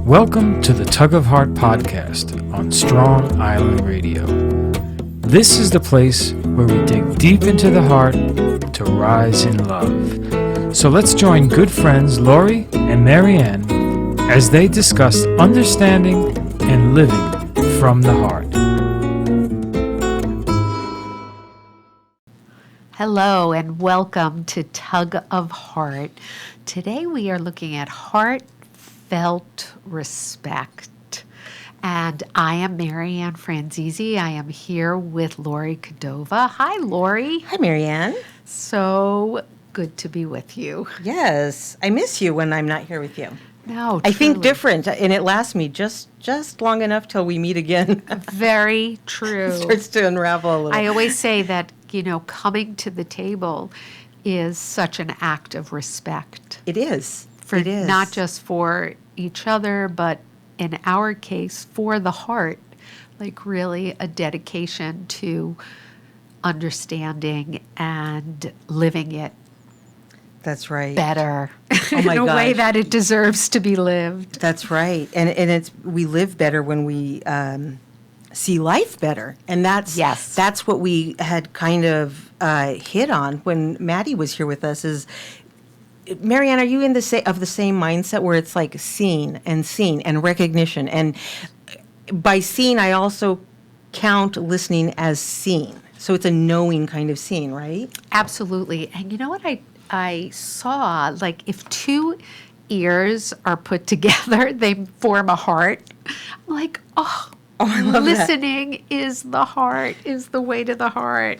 Welcome to the Tug of Heart podcast on Strong Island Radio. This is the place where we dig deep into the heart to rise in love. So let's join good friends Lori and Marianne as they discuss understanding and living from the heart. Hello and welcome to Tug of Heart. Today we are looking at heartfelt respect. And I am Marianne Franzese. I am here with Lori Cordova. Hi, Lori. Hi, Marianne. So good to be with you. Yes, I miss you when I'm not here with you. No, I think truly. different, and it lasts me just long enough till we meet again. Very true. It starts to unravel a little. I always say that, coming to the table is such an act of respect. It is. It is. Not just for each other, but in our case, for the heart, like really a dedication to understanding and living it That's right. better Oh my in a way gosh. that it deserves to be lived. That's right. And we live better when we see life better. And that's what we had kind of hit on when Maddie was here with us is, Marianne, are you in the same mindset where it's like seen and recognition? And by seen, I also count listening as seen. So it's a knowing kind of seen, right? Absolutely. And you know what I saw? Like if two ears are put together, they form a heart. I'm like, I love listening is the heart, is the way to the heart.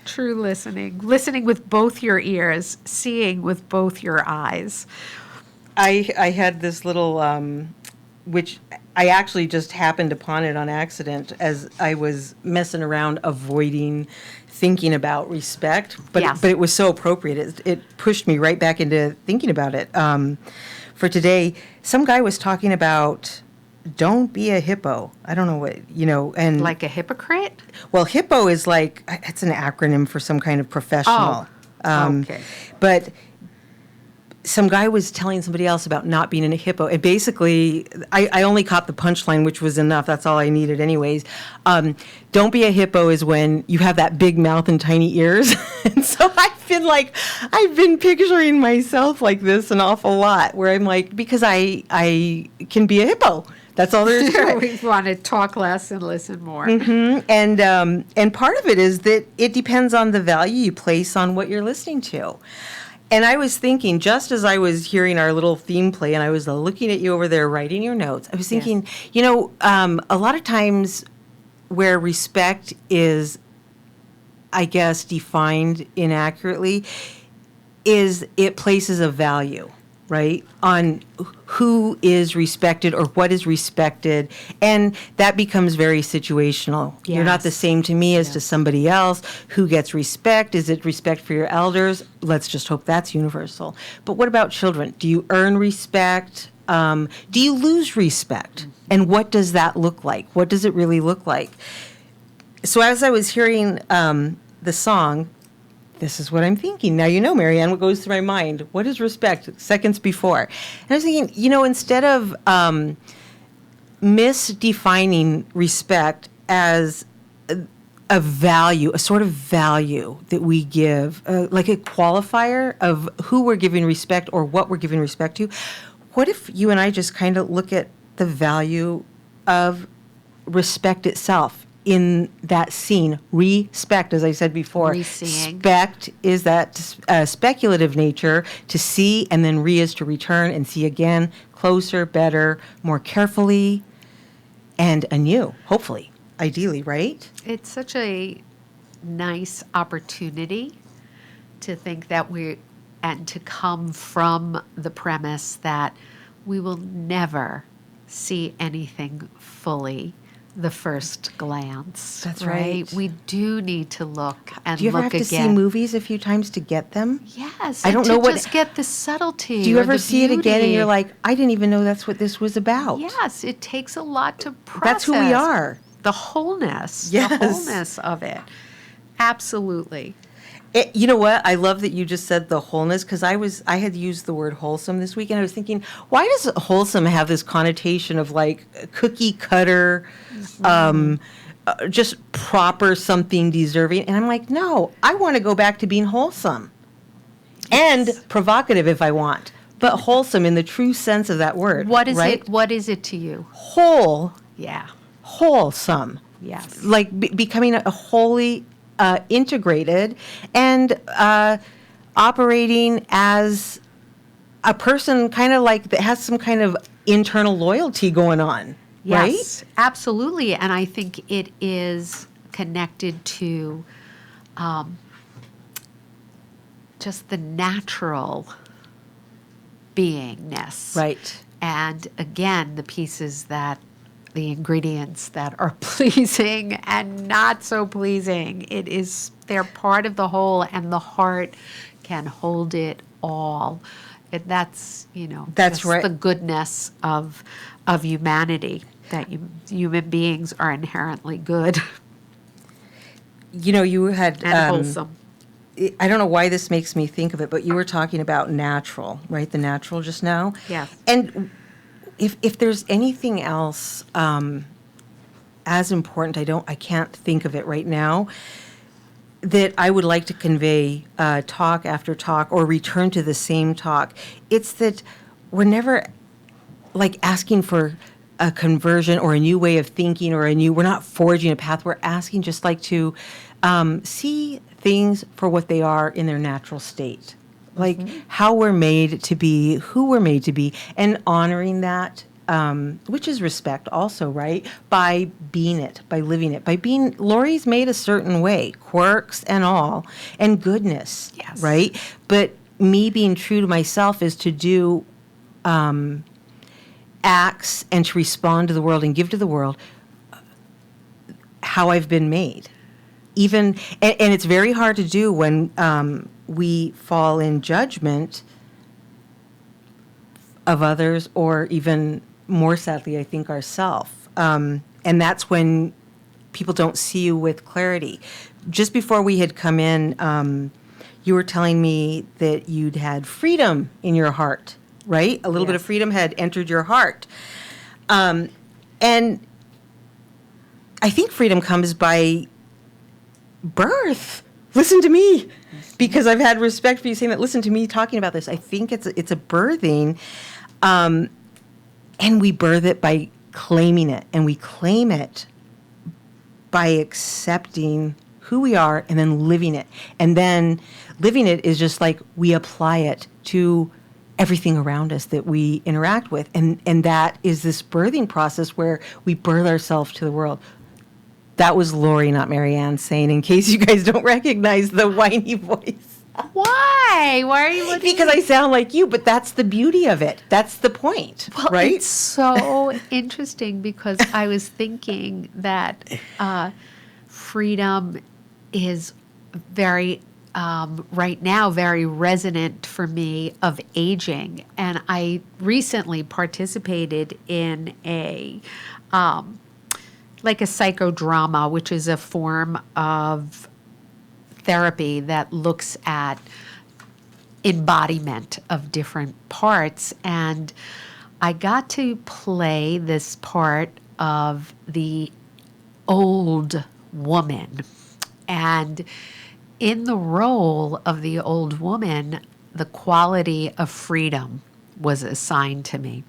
True listening. Listening with both your ears, seeing with both your eyes. I had this little, which I actually just happened upon it on accident as I was messing around avoiding thinking about respect. But it was so appropriate. It pushed me right back into thinking about it. For today, some guy was talking about don't be a hippo. I don't know what, and Like a hypocrite? well, hippo is like, it's an acronym for some kind of professional. Okay. But some guy was telling somebody else about not being in a hippo. And basically, I only caught the punchline, which was enough. That's all I needed anyways. Don't be a hippo is when you have that big mouth and tiny ears. And so I've been picturing myself like this an awful lot, where I'm like, because I can be a hippo. That's all there is to it. We want to talk less and listen more. Mm-hmm. And part of it is that it depends on the value you place on what you're listening to. And I was thinking, just as I was hearing our little theme play, and I was looking at you over there writing your notes, I was thinking, a lot of times where respect is, I guess, defined inaccurately, is it places a value, right, on who is respected or what is respected, and that becomes very situational. Yes. You're not the same to me as to somebody else. Who gets respect? Is it respect for your elders? Let's just hope that's universal. But what about children? Do you earn respect? Do you lose respect? And what does that look like? What does it really look like? So as I was hearing the song, this is what I'm thinking. Now, Marianne, what goes through my mind? What is respect? Seconds before. And I was thinking, instead of misdefining respect as a value, a sort of value that we give, like a qualifier of who we're giving respect or what we're giving respect to, what if you and I just kind of look at the value of respect itself? In that scene, respect, as I said before, Re-seeing. Spect is that speculative nature, to see, and then re is to return and see again, closer, better, more carefully, and anew, hopefully, ideally, right? It's such a nice opportunity to think that and to come from the premise that we will never see anything fully the first glance. That's right. We do need to look and Do you ever look have to again. see movies a few times to get them? Yes. I don't and know to what- just get the subtlety. Do you or ever the see it again and beauty. you're like, I didn't even know that's what this was about? Yes, it takes a lot to process. That's who we are. The wholeness. Yes. The wholeness of it. Absolutely. You know what? I love that you just said the wholeness, because I had used the word wholesome this week, and I was thinking, why does wholesome have this connotation of like cookie cutter, just proper something deserving? And I'm like, no, I want to go back to being wholesome and provocative if I want, but wholesome in the true sense of that word. What is right? it? What is it to you? Wholesome, Yes. like becoming a wholly integrated and operating as a person kind of like that has some kind of internal loyalty going on, Yes, right? absolutely. And I think it is connected to just the natural beingness. Right. And again, the ingredients that are pleasing and not so pleasing. They're part of the whole, and the heart can hold it all. That's That's just right. the goodness of humanity, that human beings are inherently good You had and wholesome. I don't know why this makes me think of it, but you were talking about natural, right? The natural just now. Yes. And if there's anything else as important, I can't think of it right now, that I would like to convey talk after talk or return to the same talk. It's that we're never like asking for a conversion or a new way of thinking we're not forging a path. We're asking just like to see things for what they are in their natural state. Like how we're made to be, who we're made to be, and honoring that, which is respect also, right? By being it, by living it, by being, Lori's made a certain way, quirks and all, and goodness, Yes. right? But me being true to myself is to do acts and to respond to the world and give to the world how I've been made. Even, and it's very hard to do when we fall in judgment of others, or even more sadly, I think, ourselves. And that's when people don't see you with clarity. Just before we had come in, you were telling me that you'd had freedom in your heart, right? A little bit of Yes. freedom had entered your heart. And I think freedom comes by birth. Listen to me, because I've had respect for you saying that. Listen to me talking about this. I think it's a birthing, and we birth it by claiming it, and we claim it by accepting who we are and then living it. And then living it is just like we apply it to everything around us that we interact with, and that is this birthing process where we birth ourselves to the world. That was Lori, not Marianne, saying, in case you guys don't recognize the whiny voice. Why? Why are you looking? Because I sound like you, but that's the beauty of it. That's the point, Well, right? it's so interesting, because I was thinking that freedom is very, right now, very resonant for me of aging. And I recently participated in like a psychodrama, which is a form of therapy that looks at embodiment of different parts. And I got to play this part of the old woman. And in the role of the old woman, the quality of freedom was assigned to me.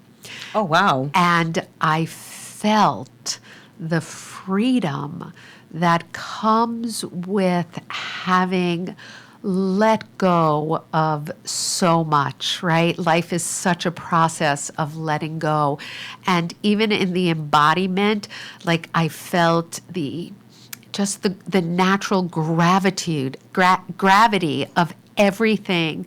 Oh, wow. And I felt the freedom that comes with having let go of so much, right? Life is such a process of letting go. And even in the embodiment, like I felt the natural gravity of everything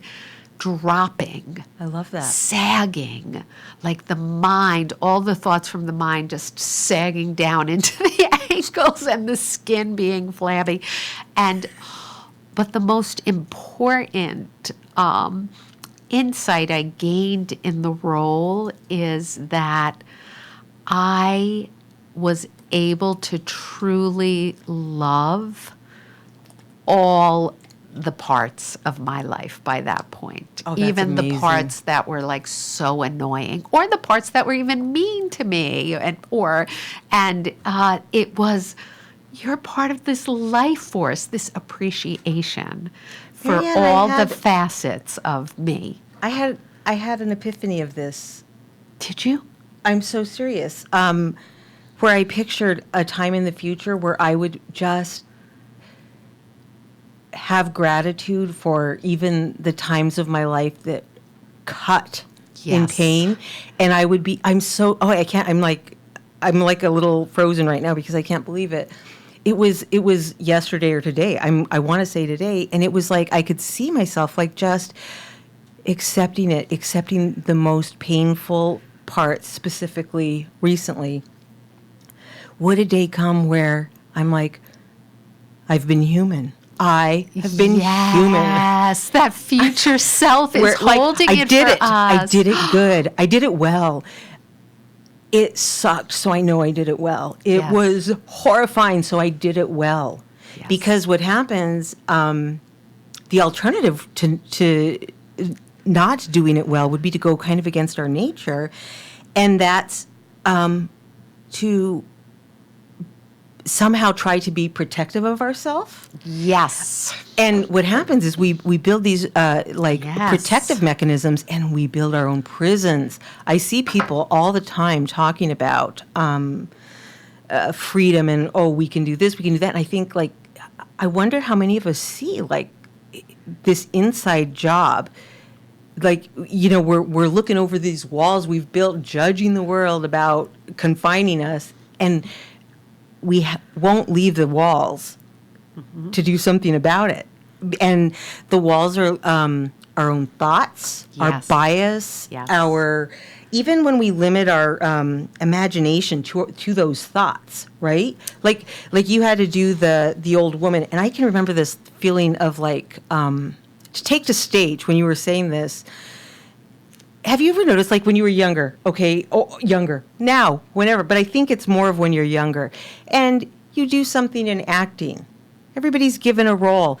dropping. I love that. Sagging, like the mind, all the thoughts from the mind just sagging down into the ankles, and the skin being flabby. But the most important insight I gained in the role is that I was able to truly love all the parts of my life by that point. Oh, that's even the amazing. parts that were like so annoying, or the parts that were even mean to me, and it was, you're part of this life force, this appreciation for Marianne, all the facets of me. I had an epiphany of this. Did you? I'm so serious. Where I pictured a time in the future where I would just have gratitude for even the times of my life that cut in Yes. pain, and I would be. I can't. I'm like a little frozen right now because I can't believe it. It was yesterday or today. I want to say today, and it was like I could see myself like just accepting the most painful parts, specifically recently. Would a day come where I'm like, I've been human. I have been human. Yes, that future self is Where, like, holding I it did for it. us. I did it good. I did it well. It sucked, so I know I did it well. It Yes. was horrifying, so I did it well. Yes. Because what happens, the alternative to not doing it well would be to go kind of against our nature, and that's to somehow try to be protective of ourselves. Yes. And what happens is we build these Yes. protective mechanisms, and we build our own prisons. I see people all the time talking about freedom and, oh, we can do this, we can do that. And I think, like, I wonder how many of us see like this inside job. Like, we're looking over these walls we've built, judging the world about confining us, and we won't leave the walls to do something about it. And the walls are our own thoughts, our Yes. bias, Yes. even when we limit our imagination to those thoughts, right? Like you had to do the old woman, and I can remember this feeling of like, to take the stage when you were saying this. Have you ever noticed, like, when you were younger, younger, now, whenever, but I think it's more of when you're younger, and you do something in acting. Everybody's given a role.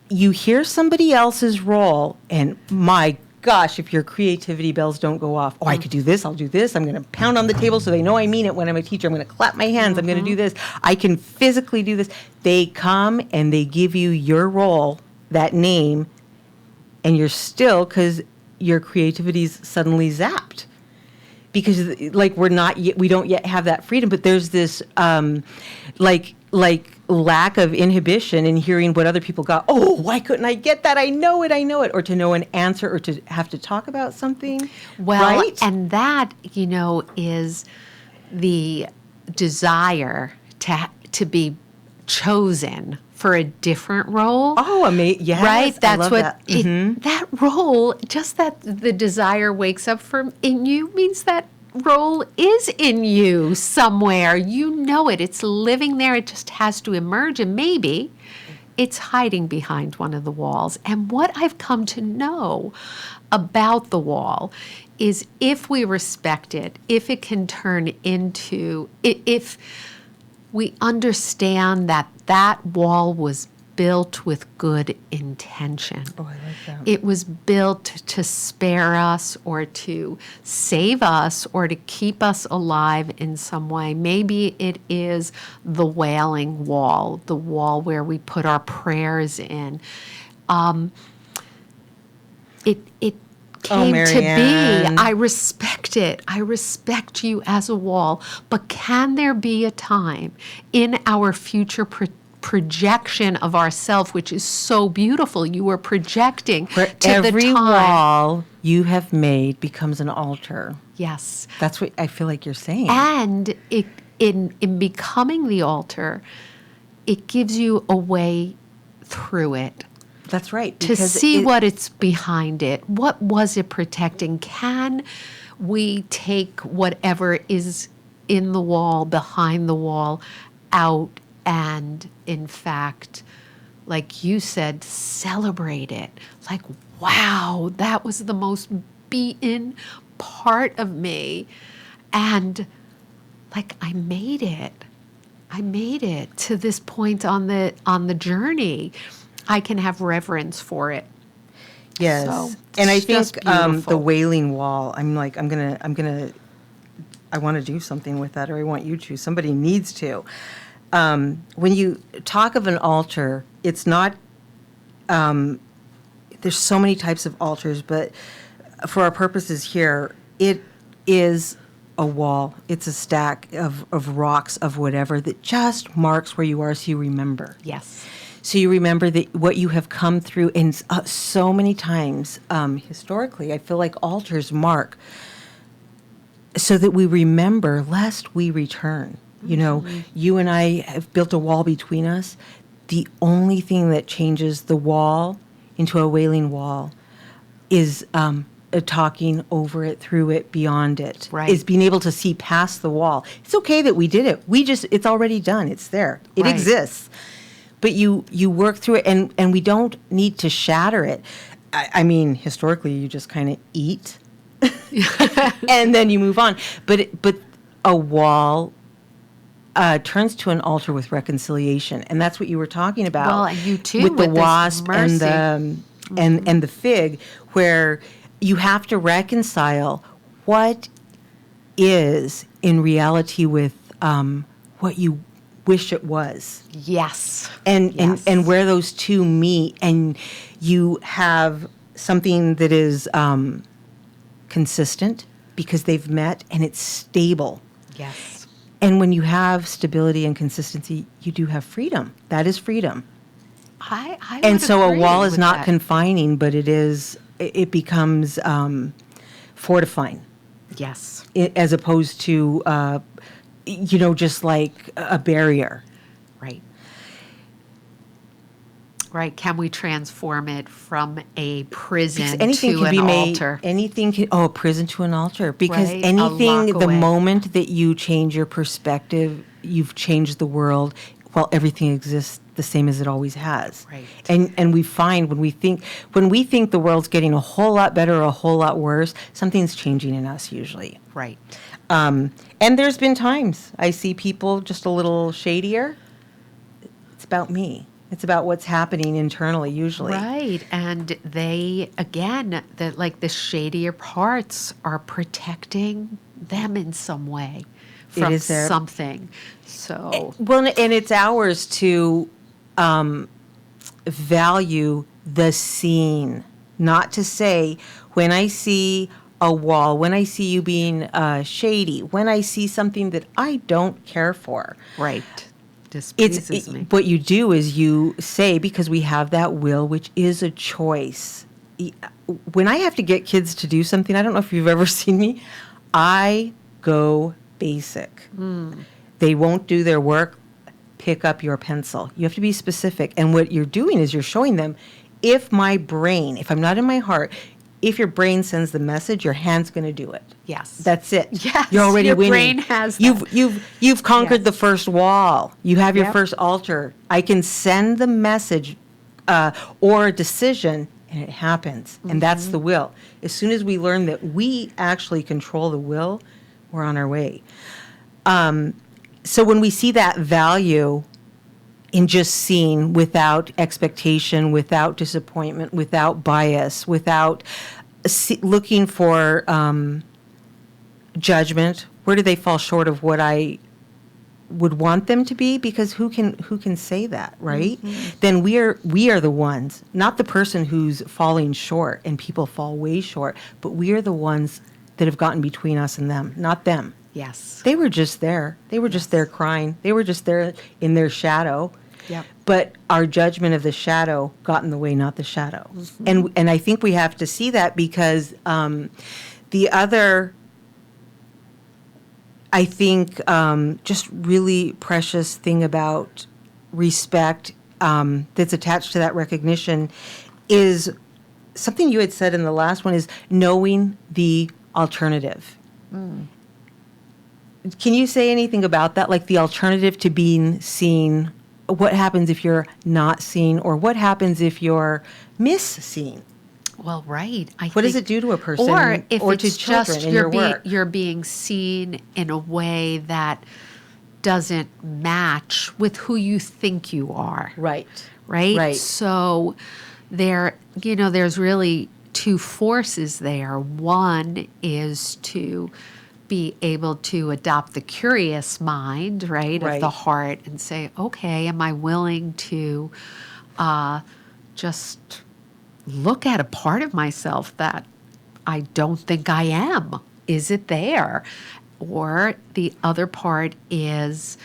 You hear somebody else's role, and my gosh, if your creativity bells don't go off, I could do this, I'll do this, I'm going to pound on the table so they know I mean it when I'm a teacher, I'm going to clap my hands, I'm going to do this, I can physically do this. They come and they give you your role, that name, and you're still, because your creativity's suddenly zapped, because like we don't yet have that freedom. But there's this like lack of inhibition in hearing what other people got. Oh, why couldn't I get that? I know it, or to know an answer, or to have to talk about something. Well, right? and that, is the desire to be chosen for a different role. Oh, amazing! Yes, Right? I That's love what that. Mm-hmm. that role, just that the desire wakes up in you, means that role is in you somewhere. You know it. It's living there. It just has to emerge, and maybe it's hiding behind one of the walls. And what I've come to know about the wall is, if we respect it, if it can turn into, if we understand that wall was built with good intention. Oh, I like that. It was built to spare us, or to save us, or to keep us alive in some way. Maybe it is the wailing wall, the wall where we put our prayers in. It came to be. Marianne. I respect it. I respect you as a wall. But can there be a time in our future projection of ourself, which is so beautiful? You were projecting Where to every the time. wall you have made becomes an altar. Yes. That's what I feel like you're saying. And in becoming the altar, it gives you a way through it. That's right. To see what it's behind it. What was it protecting? Can we take whatever is in the wall, behind the wall, out, and in fact, like you said, celebrate it? Like, wow, that was the most beaten part of me. And like, I made it to this point on the journey. I can have reverence for it. Yes. So, And I it's just think beautiful. the Wailing Wall, I want to do something with that, or I want you to. Somebody needs to. When you talk of an altar, it's not, there's so many types of altars, but for our purposes here, it is a wall. It's a stack of rocks, of whatever, that just marks where you are so you remember. Yes. So you remember that what you have come through, and so many times historically, I feel like altars mark so that we remember lest we return. You know, you and I have built a wall between us. The only thing that changes the wall into a Wailing Wall is talking over it, through it, beyond it. Right. Is being able to see past the wall. It's okay that we did it. It's already done. It's there. It Right. exists. But you work through it, and we don't need to shatter it. I mean, historically, you just kind of eat, and then you move on. But a wall turns to an altar with reconciliation, and that's what you were talking about. Well, and you too, with the with this wasp and mercy. the and the fig, where you have to reconcile what is in reality with what you wish it was. Yes. And Yes. where those two meet, and you have something that is consistent because they've met, and it's stable. Yes. And when you have stability and consistency, you do have freedom. That is freedom. I And would so a agree wall is with not that. confining, but it becomes fortifying, Yes. as opposed to just like a barrier. Right. Right. Can we transform it from a prison Anything to can an be made. altar? Anything can. Oh, a prison to an altar. Because Right, a anything, lock the away. moment that you change your perspective, you've changed the world. While everything exists the same as it always has. Right. And we find when we think the world's getting a whole lot better or a whole lot worse, something's changing in us usually. Right. And there's been times I see people just a little shadier. It's about me. It's about what's happening internally usually. Right. And they, again, the shadier parts are protecting them in some way from is their- something. So, Well, and it's ours to value the scene, not to say, when I see a wall, when I see you being shady, when I see something that I don't care for. right. Displeases me. What you do is you say, because we have that will, which is a choice. When I have to get kids to do something, I don't know if you've ever seen me, I go basic. They won't do their work, pick up your pencil. You have to be specific. And what you're doing is you're showing them, if I'm not in my heart, if your brain sends the message, your hand's going to do it. Yes. That's it. Yes, You're already your winning. brain has that. You've conquered Yes. the first wall. You have your Yep. first altar. I can send the message or a decision, and it happens. And that's the will. As soon as we learn that we actually control the will, we're on our way. So when we see that value in just seeing, without expectation, without disappointment, without bias, without looking for judgment, where do they fall short of what I would want them to be? Because who can say that, right? Then we are the ones, not the person who's falling short, and people fall way short, but we are the ones that have gotten between us and them, not them. Yes. They were just there. They were just there crying. They were just there in their shadow. Yep. But our judgment of the shadow got in the way, not the shadow. And I think we have to see that, because the other, I think, just really precious thing about respect that's attached to that recognition is something you had said in the last one, is knowing the alternative. Can you say anything about that? Like the alternative to being seen, what happens if you're not seen, or what happens if you're misseen? Well, right. What does it do to a person, or if or it's to children just in your work? you're being seen in a way that doesn't match with who you think you are. Right. Right? So there's really two forces there. One is to be able to adopt the curious mind, right, of the heart and say, okay, am I willing to just look at a part of myself that I don't think I am? Is it there? Or the other part is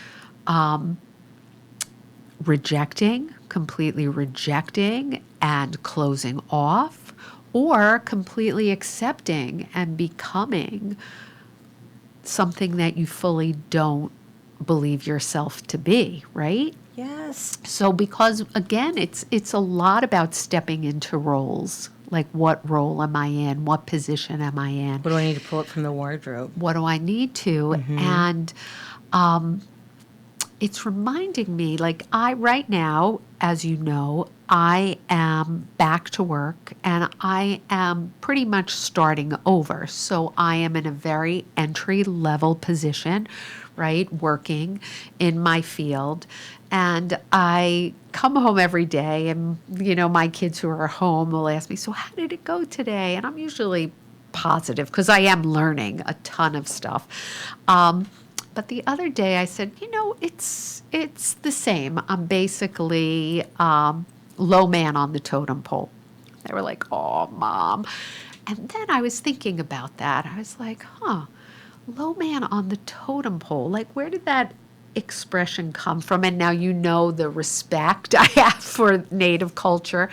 completely rejecting and closing off, or completely accepting and becoming something that you fully don't believe yourself to be, right? Yes. So because again, it's a lot about stepping into roles. Like, what role am I in? What position am I in? What do I need to pull up from the wardrobe? What do I need to? And it's reminding me, like, right now, as you know, I am back to work and I am pretty much starting over. So I am in a very entry level position, right? Working in my field. And I come home every day and, my kids who are home will ask me, so how did it go today? And I'm usually positive because I am learning a ton of stuff. But the other day I said, it's the same. I'm basically low man on the totem pole. They were like, oh, Mom. And then I was thinking about that. I was like, low man on the totem pole. Like, where did that expression come from? And now the respect I have for Native culture.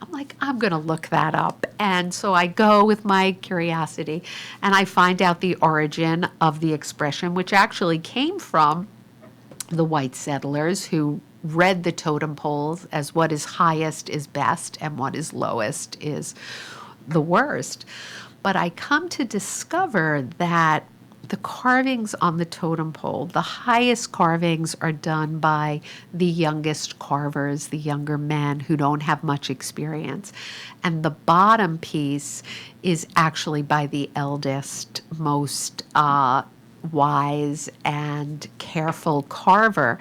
I'm like, I'm going to look that up. And so I go with my curiosity and I find out the origin of the expression, which actually came from the white settlers who read the totem poles as what is highest is best and what is lowest is the worst. But I come to discover that the carvings on the totem pole, the highest carvings are done by the youngest carvers, the younger men who don't have much experience. And the bottom piece is actually by the eldest, most wise and careful carver.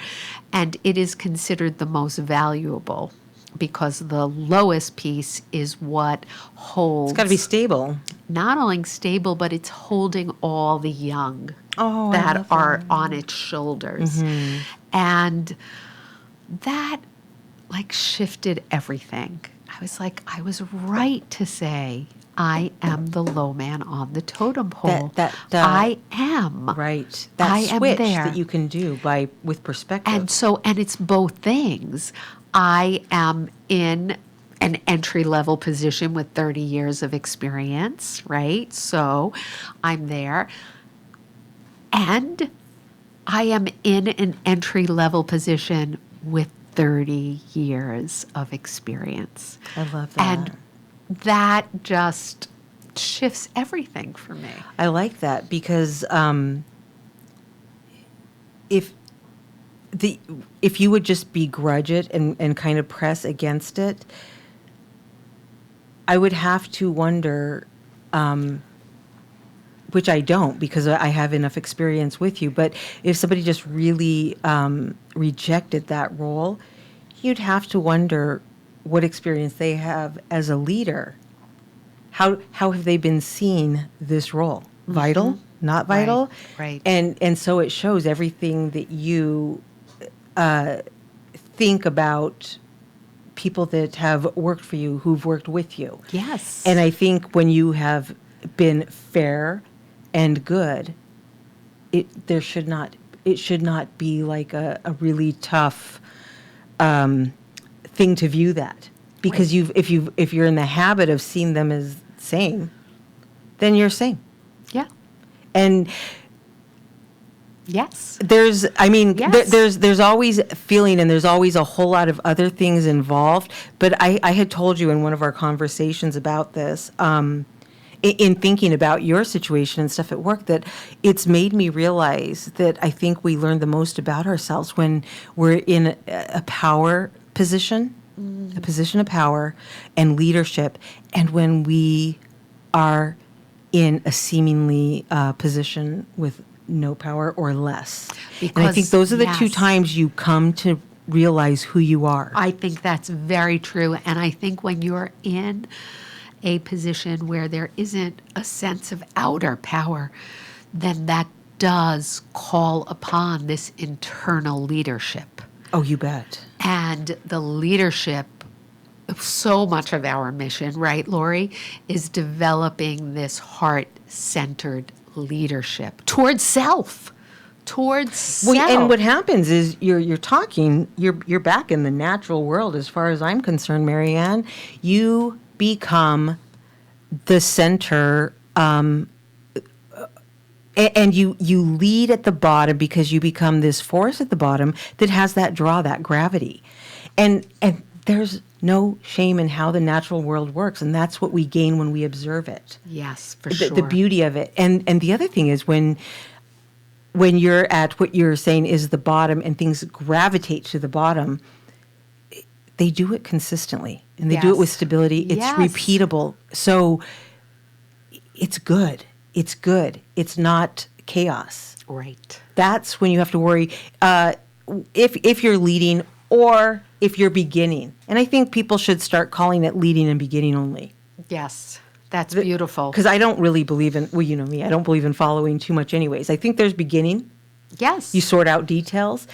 And it is considered the most valuable because the lowest piece is what holds. It's got to be stable. Not only stable, but it's holding all the young that are on its shoulders. Mm-hmm. And that shifted everything. I was like, I was right to say, I am the low man on the totem pole. I am. Right. That switch that you can do with perspective. And it's both things. I am in an entry-level position with 30 years of experience, right? So I'm there. And I am in an entry-level position with 30 years of experience. I love that. And that just shifts everything for me. I like that because if you would just begrudge it and kind of press against it, I would have to wonder, which I don't because I have enough experience with you, but if somebody just really rejected that role, you'd have to wonder what experience they have as a leader. How have they been seeing this role? Mm-hmm. Vital? Not vital? Right. And so it shows everything that you think about people that have worked for you, who've worked with you. Yes. And I think when you have been fair and good, it should not be like a really tough thing to view that. Because right. if you're in the habit of seeing them as same, then you're same. Yeah. And yes. There's always feeling and there's always a whole lot of other things involved. But I had told you in one of our conversations about this, in thinking about your situation and stuff at work, that it's made me realize that I think we learn the most about ourselves when we're in a power position, a position of power and leadership, and when we are in a seemingly position with no power or less. And I Because, think those are the two yes. times you come to realize who you are. I think that's very true. And I think when you're in a position where there isn't a sense of outer power, then that does call upon this internal leadership. Oh, you bet. And the leadership, so much of our mission, right, Lori, is developing this heart-centered leadership towards self. Towards self. Well, and what happens is you're talking, you're back in the natural world as far as I'm concerned, Marianne. You become the center, and you lead at the bottom because you become this force at the bottom that has that draw, that gravity. And there's no shame in how the natural world works, and that's what we gain when we observe it. Yes, for The sure. beauty of it. And the other thing is when you're at what you're saying is the bottom and things gravitate to the bottom, they do it consistently and they do it Yes. with stability. It's Yes. repeatable. So it's good. It's good. It's not chaos. Right. That's when you have to worry if you're leading or if you're beginning. And I think people should start calling it leading and beginning only. Yes. That's beautiful. Because I don't really believe in, well, you know me, I don't believe in following too much anyways. I think there's beginning. Yes. You sort out details.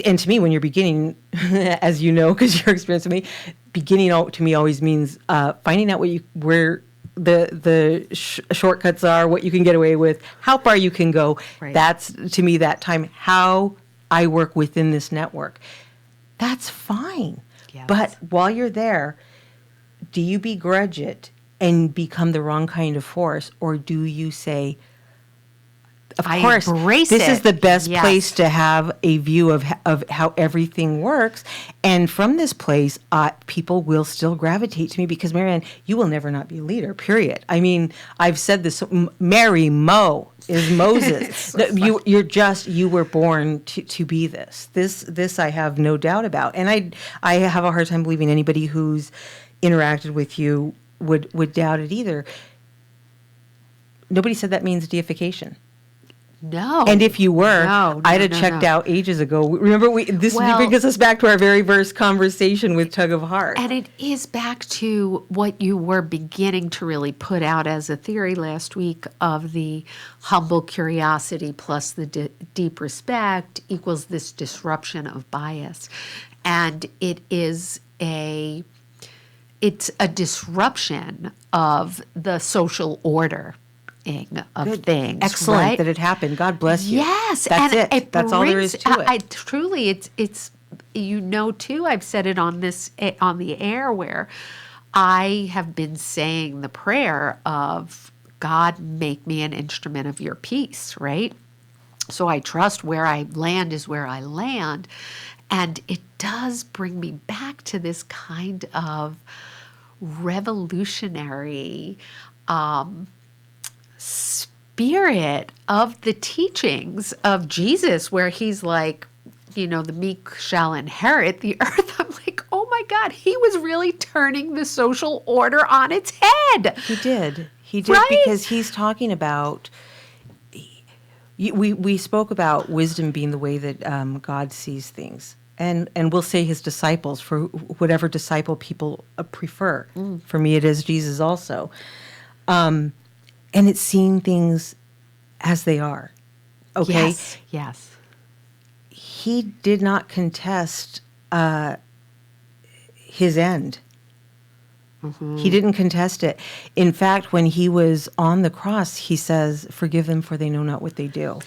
And to me, when you're beginning, as you know, because you're experienced with me, beginning to me always means finding out where the shortcuts are, what you can get away with, how far you can go. Right. That's, to me, that time, how I work within this network. That's fine. Yes. But while you're there, do you begrudge it and become the wrong kind of force, or do you say, of I course, embrace this is it. the best Yes. place to have a view of how everything works, and from this place, people will still gravitate to me because, Marianne, you will never not be a leader, period. I mean, I've said this, Mary Mo is Moses. You were born to be this. This I have no doubt about, and I have a hard time believing anybody who's interacted with you would doubt it either. Nobody said that means deification. No. And if you were, No, I'd have no, checked no. out ages ago. Remember, this Well- brings us back to our very first conversation with Tug of Heart. And it is back to what you were beginning to really put out as a theory last week of the humble curiosity plus the deep respect equals this disruption of bias. And it's a disruption of the social order of things. Excellent right? that it happened. God bless you. Yes, That's and it. That's all there is to it. I truly, it's too. I've said it on the air where I have been saying the prayer of God, make me an instrument of your peace, right? So I trust where I land is where I land, and it does bring me back to this kind of revolutionary spirit of the teachings of Jesus, where he's like, the meek shall inherit the earth. I'm like, oh my God, he was really turning the social order on its head. He did. Right? Because he's talking about. We spoke about wisdom being the way that God sees things. And we'll say his disciples, for whatever disciple people prefer. For me, it is Jesus also. And it's seeing things as they are. Okay? Yes. He did not contest his end. He didn't contest it. In fact, when he was on the cross, he says, forgive them for they know not what they do.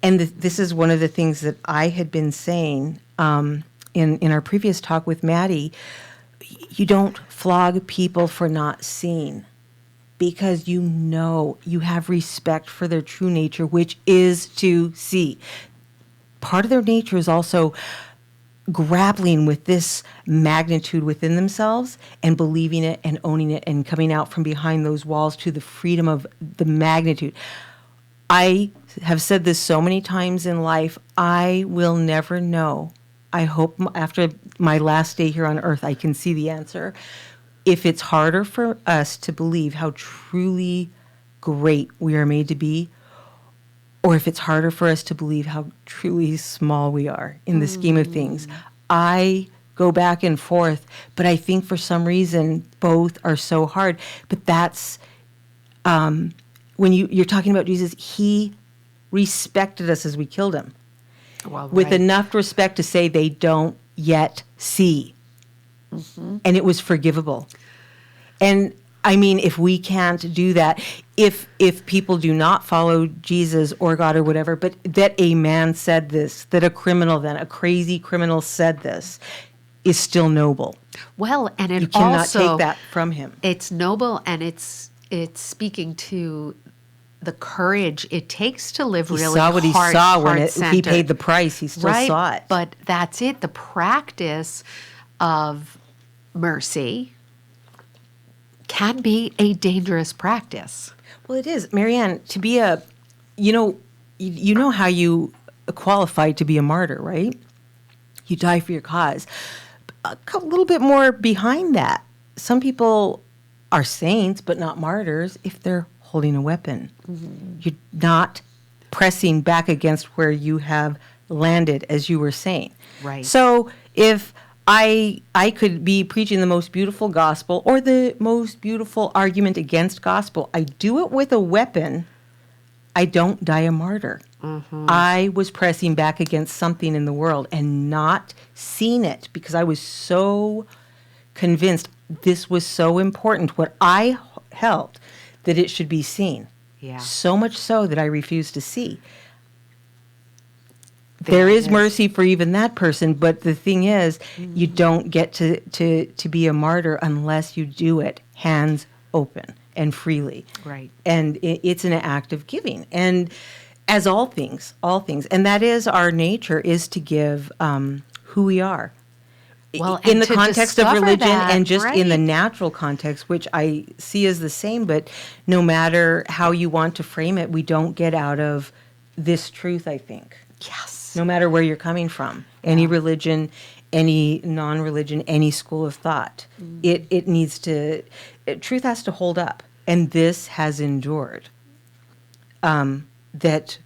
And this is one of the things that I had been saying in our previous talk with Maddie. You don't flog people for not seeing, because you have respect for their true nature, which is to see. Part of their nature is also grappling with this magnitude within themselves and believing it and owning it and coming out from behind those walls to the freedom of the magnitude. I have said this so many times in life, I will never know. I hope after my last day here on earth, I can see the answer. If it's harder for us to believe how truly great we are made to be, or if it's harder for us to believe how truly small we are in the scheme of things. I go back and forth, but I think for some reason both are so hard. But that's when you're talking about Jesus, he respected us as we killed him, with enough respect to say they don't yet see. And it was forgivable. And I mean, if we can't do that, if people do not follow Jesus or God or whatever, but that a man said this, that a criminal then, a crazy criminal said this, is still noble. Well, and it you cannot also take that from him. It's noble, and it's speaking to the courage it takes to live He really saw what he saw when he heart-centered. paid the price. He still saw it. But that's it. The practice of mercy can be a dangerous practice. Well, it is. Marianne, to be you know how you qualify to be a martyr, right? You die for your cause. A little bit more behind that. Some people are saints, but not martyrs if they're holding a weapon. You're not pressing back against where you have landed, as you were saying. Right. So if I could be preaching the most beautiful gospel or the most beautiful argument against gospel, I do it with a weapon, I don't die a martyr. I was pressing back against something in the world and not seeing it because I was so convinced this was so important, what I held, that it should be seen. Yeah. So much so that I refused to see. There is mercy for even that person, but the thing is, you don't get to be a martyr unless you do it hands open and freely. Right. And it's an act of giving. And as all things, and that is our nature, is to give who we are. Well, in and the to context of discover religion that, and just in the right. natural context, which I see as the same, but no matter how you want to frame it, we don't get out of this truth, I think. Yes. No matter where you're coming from, any religion, any non-religion, any school of thought, it needs to, truth has to hold up. And this has endured. That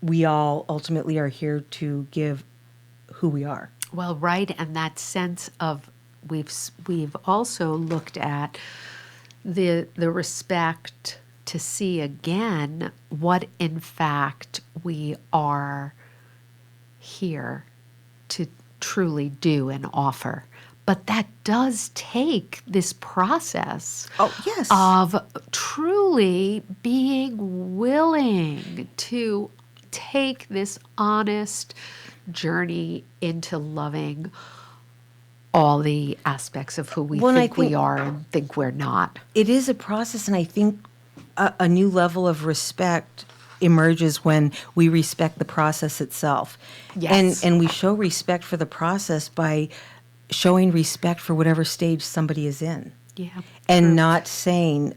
we all ultimately are here to give who we are. Well, right, and that sense of we've also looked at the respect to see again what in fact we are here to truly do and offer. But that does take this process of truly being willing to take this honest journey into loving all the aspects of who we think we are and think we're not. It is a process, and I think a new level of respect emerges when we respect the process itself. Yes. And we show respect for the process by showing respect for whatever stage somebody is in. Yeah. And not saying,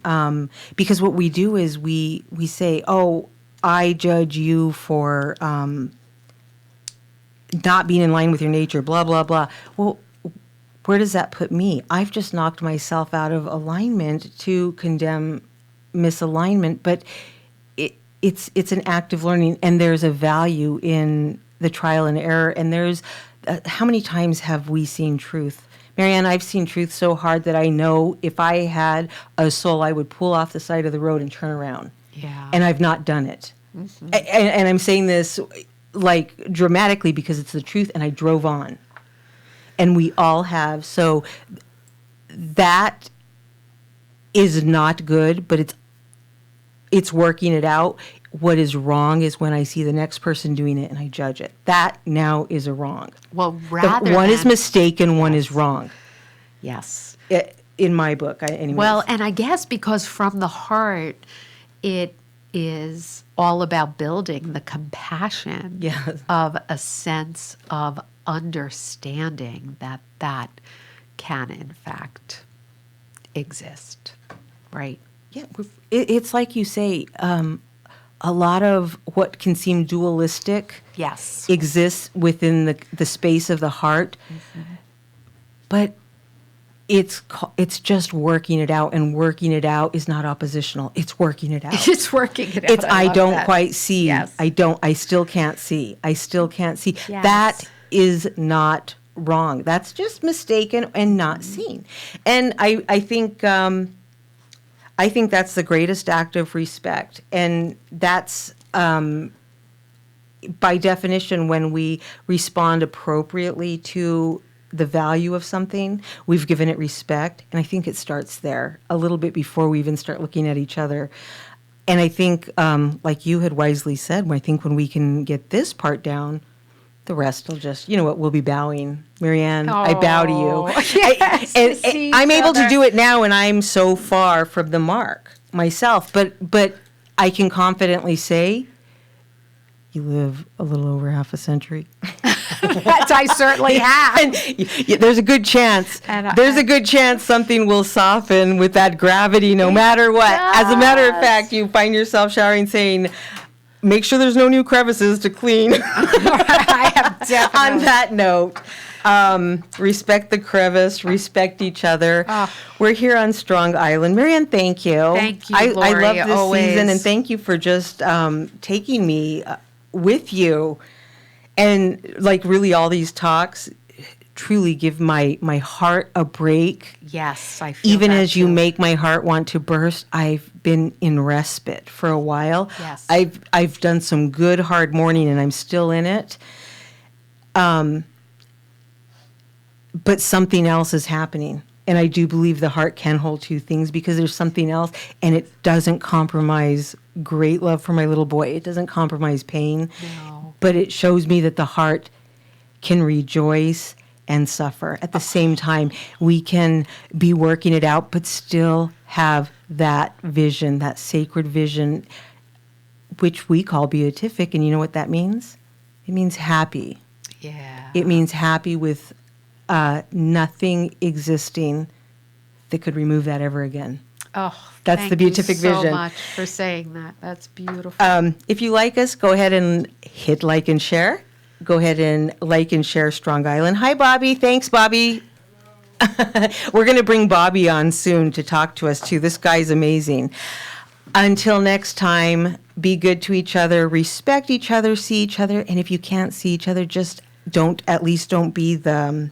because what we do is we say, oh, I judge you for not being in line with your nature, blah, blah, blah. Well, where does that put me? I've just knocked myself out of alignment to condemn misalignment, but it's an act of learning, and there's a value in the trial and error. And there's how many times have we seen truth? Marianne, I've seen truth so hard that I know if I had a soul, I would pull off the side of the road and turn around. Yeah. And I've not done it. And I'm saying this like dramatically because it's the truth, and I drove on. And we all have. So that is not good, but it's working it out. What is wrong is when I see the next person doing it and I judge it. That now is a wrong. Well, rather one is than- mistaken, one is wrong. Yes. In my book, anyways. Well, and I guess because from the heart, it is all about building the compassion Yes. of a sense of understanding that can in fact exist, right? Yeah, it's like you say, a lot of what can seem dualistic it's just working it out, and working it out is not oppositional. It's working it out. It's working it out. It's I love don't that. quite see. Yes. I still can't see. I still can't see. Yes. That is not wrong. That's just mistaken and not seen. And I think that's the greatest act of respect. And that's by definition, when we respond appropriately to the value of something, we've given it respect. And I think it starts there a little bit before we even start looking at each other. And I think, like you had wisely said, I think when we can get this part down, the rest will just, we'll be bowing. Marianne, I bow to you. Yes, and to see I'm each able to other. do it now, and I'm so far from the mark myself. But I can confidently say, you live a little over half a century. That I certainly have. And there's a good chance. And There's a good chance something will soften with that gravity, no matter what. As a matter of does. fact, you find yourself showering, saying, "Make sure there's no new crevices to clean." I have definitely. On that note, respect the crevice, respect each other. Oh. We're here on Strong Island. Marianne, thank you. Thank you, I Lori, love this always. season, and thank you for just taking me with you. And like really all these talks truly give my heart a break. Yes, I feel Even that as you too. make my heart want to burst, I've been in respite for a while. Yes. I've done some good hard mourning, and I'm still in it. But something else is happening. And I do believe the heart can hold two things, because there's something else, and it doesn't compromise great love for my little boy. It doesn't compromise pain. No. But it shows me that the heart can rejoice and suffer. At the same time, we can be working it out, but still have that vision, that sacred vision, which we call beatific. And you know what that means? It means happy. Yeah. It means happy with nothing existing that could remove that ever again. Oh, That's thank the beatific you so vision. much for saying that. That's beautiful. If you like us, go ahead and hit like and share. Go ahead and like and share Strong Island. Hi, Bobby. Thanks, Bobby. We're going to bring Bobby on soon to talk to us, too. This guy's amazing. Until next time, be good to each other, respect each other, see each other, and if you can't see each other, just don't be the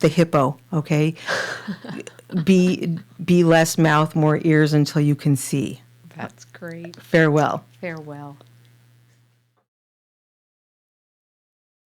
hippo, okay? Be less mouth, more ears until you can see. That's great. Farewell. Farewell.